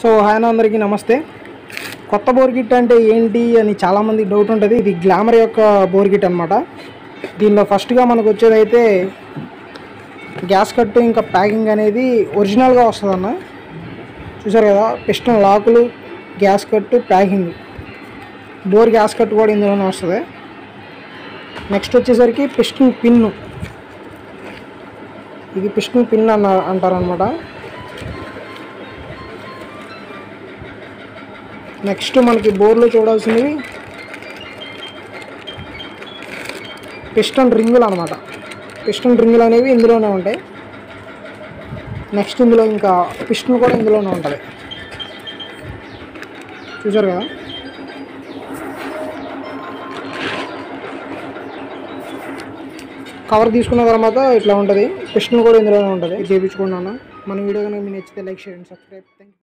So hi అందరికీ నమస్తే. కొత్త బోర్ కిట్ అంటే ఏంటి అని చాలామంది డౌట్ ఉంటుంది. ఇది గ్లామర్ యొక్క బోర్ కిట్ అనమాట. దీనిలో ఫస్ట్గా మనకు వచ్చేది అయితే గ్యాస్ కట్ ఇంకా ప్యాకింగ్ అనేది ఒరిజినల్గా వస్తుంది అన్న. చూసారు కదా, పిస్టన్ లాకులు, gas cut, packing, bore gas cut కూడా ఇందులోనే వస్తుంది. నెక్స్ట్ వచ్చేసరికి పిస్టన్ పిన్ను, ఇది పిస్టన్ పిన్ అంటారనమాట. నెక్స్ట్ మనకి బోర్లో చూడాల్సినవి పిస్టన్ రింగులు అనమాట. పిస్టన్ రింగులు అనేవి ఇందులోనే ఉంటాయి. నెక్స్ట్ ఇందులో ఇంకా పిస్టన్ కూడా ఇందులోనే ఉంటుంది. చూసారు కదా, కవర్ తీసుకున్న తర్వాత ఇట్లా ఉంటుంది. పిస్టన్ కూడా ఇందులోనే ఉంటుంది. చేయించుకున్నాను. మన వీడియో కనుక మీకు నచ్చితే like, share and subscribe. Thank you.